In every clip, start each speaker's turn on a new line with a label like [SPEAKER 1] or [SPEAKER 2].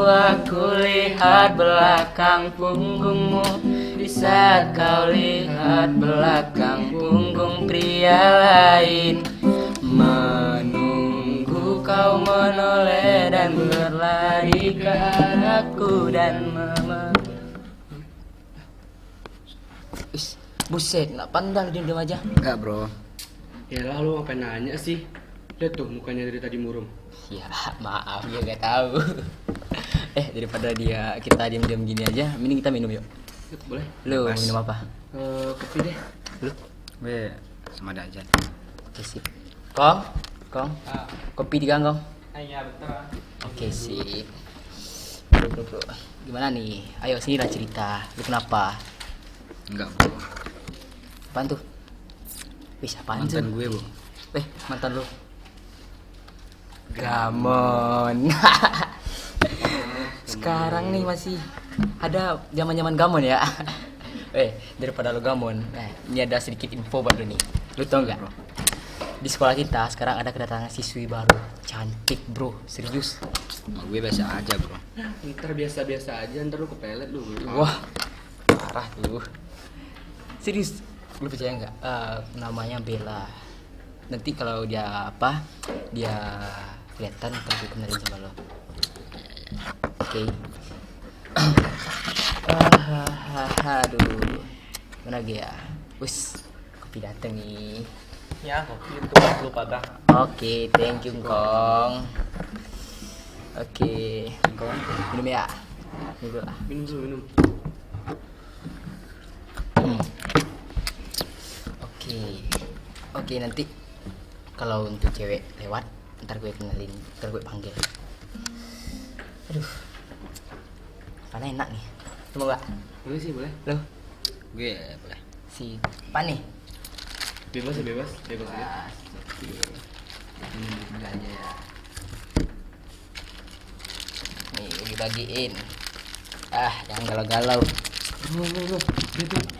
[SPEAKER 1] aku lihat belakang punggungmu. Di saat kau lihat belakang punggung pria lain, menunggu kau menoleh dan berlari ke arahku dan buset, nak pandang diam-diam aja.
[SPEAKER 2] Enggak bro.
[SPEAKER 3] Ya lah, lu ngapain nanya sih? Lihat tuh mukanya dari tadi murum.
[SPEAKER 1] Ya maaf ya gak tahu. Daripada kita diam-diam gini aja, mending kita minum yuk.
[SPEAKER 3] Boleh?
[SPEAKER 1] Lu
[SPEAKER 2] Bebas.
[SPEAKER 1] minum apa?
[SPEAKER 3] Kopi deh.
[SPEAKER 1] Lu?
[SPEAKER 2] Gue sama ada aja.
[SPEAKER 1] Oke sip. Kong, kopi 3 Kong.
[SPEAKER 3] Iya betul.
[SPEAKER 1] Oke sip. Bro. Gimana nih? Ayo sini lah cerita. Lu kenapa?
[SPEAKER 2] Enggak bro.
[SPEAKER 1] Apaan tuh? Wih, apaan tuh?
[SPEAKER 2] Mantan gue bro.
[SPEAKER 1] Mantan lu? Gamon. Sekarang nih masih ada zaman-zaman gamon ya. Daripada lu gamon, ini ada sedikit info baru nih. Lu tau nggak? Di sekolah kita sekarang ada kedatangan siswi baru. Cantik bro, serius.
[SPEAKER 2] Nah, gue biasa aja bro.
[SPEAKER 3] Ntar biasa-biasa aja, ntar lu kepelet lu.
[SPEAKER 1] Wah, parah tuh. Serius, lu percaya nggak? Namanya Bella. Nanti kalau dia kelihatan ntar gue kenalin sama lo. Oke. Aduh, mana lagi ya? Wis, kopi dateng nih.
[SPEAKER 3] Ya, kopi untuk lu pada.
[SPEAKER 1] Oke, thank you Kong. Oke, minum ya. Minum lah.
[SPEAKER 3] Minum dulu, minum.
[SPEAKER 1] Oke, nanti kalau untuk cewek lewat, ntar gue kenalin, ntar gue panggil. Aduh, mana enak nih? Lu mau gak?
[SPEAKER 3] Boleh sih, boleh.
[SPEAKER 1] Lu?
[SPEAKER 2] Gue boleh.
[SPEAKER 1] Si apa nih?
[SPEAKER 3] Bebas aja.
[SPEAKER 1] Oke. Ini dulu aja ya. Nih, dibagiin. Jangan galau-galau. Lu.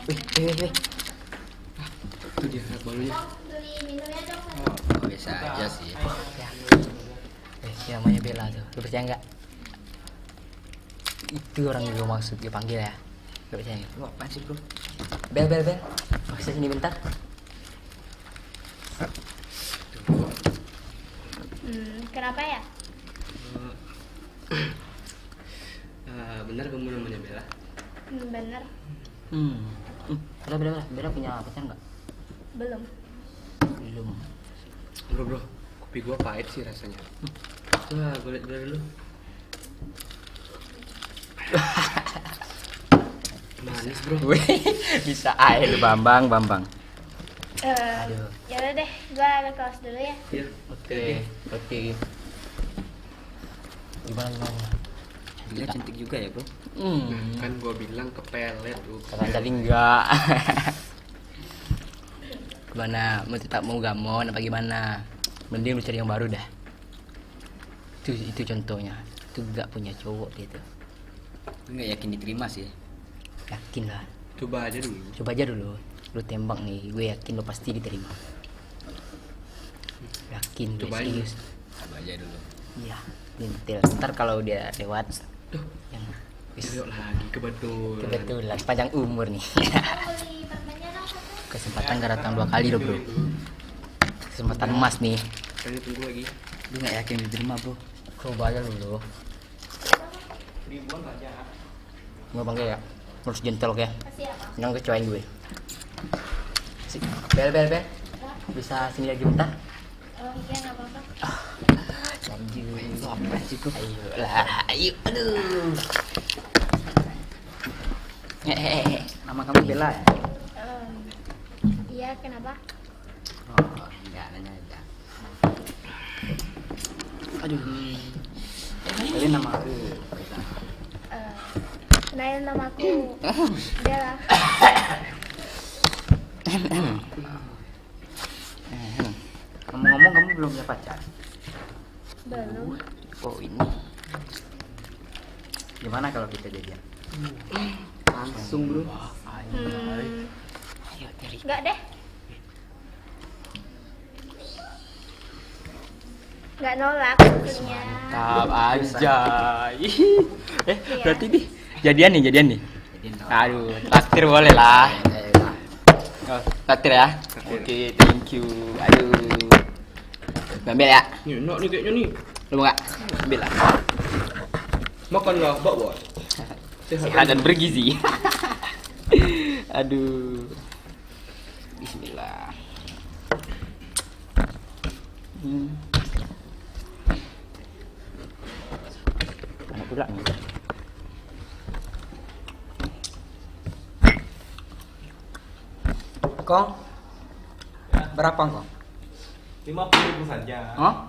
[SPEAKER 1] Wih.
[SPEAKER 3] Itu dia anak barunya.
[SPEAKER 2] Oh, biasa aja sih.
[SPEAKER 1] Namanya Bella tuh. Lu percaya nggak? Itu orang yang gue maksud, gue panggil ya. Lu percaya nggak?
[SPEAKER 2] Lu apaan sih bro?
[SPEAKER 1] Bel. Bisa sini bentar.
[SPEAKER 4] Kenapa ya?
[SPEAKER 3] Benar kamu namanya Bella?
[SPEAKER 4] Bener.
[SPEAKER 1] Bella punya pacar nggak?
[SPEAKER 4] Belum.
[SPEAKER 3] Bro, kopi gua pahit sih rasanya. Coba gue liat dulu. Manis bro.
[SPEAKER 1] Bisa air lu Bambang.
[SPEAKER 4] Ya udah deh, gua ke kelas dulu ya.
[SPEAKER 3] Iya.
[SPEAKER 1] Oke. Gimana?
[SPEAKER 2] Dia cantik juga ya bro.
[SPEAKER 3] Kan gua bilang kepelet lu.
[SPEAKER 1] Tadi enggak. Gimana? Mau tetap mau gamon apa gimana? Mending lu cari yang baru dah. Itu contohnya. Itu gak punya cowok gitu.
[SPEAKER 2] Gue gak yakin diterima sih.
[SPEAKER 1] Yakin lah.
[SPEAKER 3] Coba aja dulu.
[SPEAKER 1] Lu tembak nih, gue yakin lu pasti diterima. Yakin, gue
[SPEAKER 3] Cobain.
[SPEAKER 1] serius.
[SPEAKER 2] Coba aja dulu.
[SPEAKER 1] Iya, lintil. Ntar kalau dia lewat, yang
[SPEAKER 3] Yuk lagi
[SPEAKER 1] kebetulan panjang umur nih. Kesempatan gak datang 2 kali loh bro. Kesempatan emas nih.
[SPEAKER 3] Kayaknya tunggu lagi.
[SPEAKER 2] Gue gak yakin diterima bro.
[SPEAKER 1] Coba aja dulu.
[SPEAKER 3] Ribuan aja.
[SPEAKER 1] Nggak panggil ya. Harus gentle ya.
[SPEAKER 4] Kasih apa?
[SPEAKER 1] Jangan kecewain gue. Bel. Bisa sini lagi bentar?
[SPEAKER 4] Iya nggak apa-apa.
[SPEAKER 1] Lanjut. Apa sih kok? Ayo. Aduh. Nama kamu Bella ya?
[SPEAKER 4] Iya kenapa?
[SPEAKER 1] Oh, enggak nanya aja. Aduh. Tadi nama aku.
[SPEAKER 4] Kenalin nama aku Bella.
[SPEAKER 1] Ngomong-ngomong kamu belum punya pacar?
[SPEAKER 4] Belum.
[SPEAKER 1] Oh ini. Gimana kalau kita jadian?
[SPEAKER 3] Langsung bro.
[SPEAKER 1] Ayo cari.
[SPEAKER 4] Enggak deh. nggak nolak maksudnya.
[SPEAKER 1] Mantap aja. Berarti nih jadian nih.
[SPEAKER 2] Jadian tau.
[SPEAKER 1] Aduh, traktir boleh lah.
[SPEAKER 2] Lah.
[SPEAKER 1] Oh, traktir ya. Oke, thank you. Aduh. Ambil ya.
[SPEAKER 3] Nih, enak nih kayaknya nih.
[SPEAKER 1] Lu mau nggak? Ambil lah.
[SPEAKER 3] Makanlah, bawa.
[SPEAKER 1] Sehat dan bergizi. Aduh. Bismillah. Mana pula nih?
[SPEAKER 2] Kong. Berapa kong?
[SPEAKER 5] 50.000 saja.
[SPEAKER 1] Hah?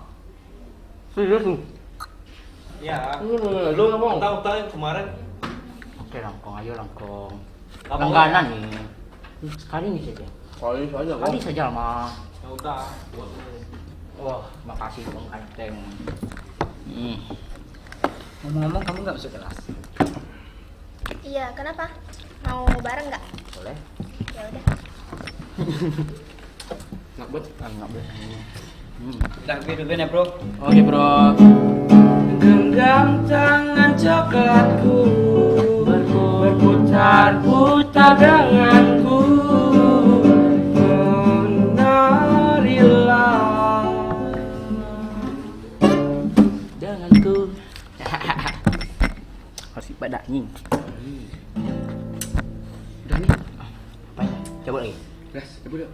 [SPEAKER 1] Serius lu?
[SPEAKER 5] Ya.
[SPEAKER 3] Lu nggak mau?
[SPEAKER 5] Tahu-tahu yang kemarin.
[SPEAKER 1] Oke langkong, ayo langkong.
[SPEAKER 5] Apa
[SPEAKER 1] Langganan nih. Sekali ini saja.
[SPEAKER 3] Kali saja,
[SPEAKER 1] Sekali saja mah.
[SPEAKER 5] Ya udah, buat lu.
[SPEAKER 1] Wah, makasih Bang Anteng.
[SPEAKER 2] Ngomong-ngomong kamu nggak masuk kelas?
[SPEAKER 4] Iya, kenapa? Mau bareng nggak?
[SPEAKER 1] Boleh?
[SPEAKER 4] Ya udah.
[SPEAKER 3] Nggak buat.
[SPEAKER 1] Enggak boleh.
[SPEAKER 2] Udah gue duluan ya bro.
[SPEAKER 1] Oke, Bro.
[SPEAKER 3] Genggam tangan coklatku, berputar-putar denganku, menarilah.
[SPEAKER 1] Denganku. Harus ibadah nih.
[SPEAKER 3] Udah nih.
[SPEAKER 1] Apa ini? Coba lagi.
[SPEAKER 3] Gas, ibu udah.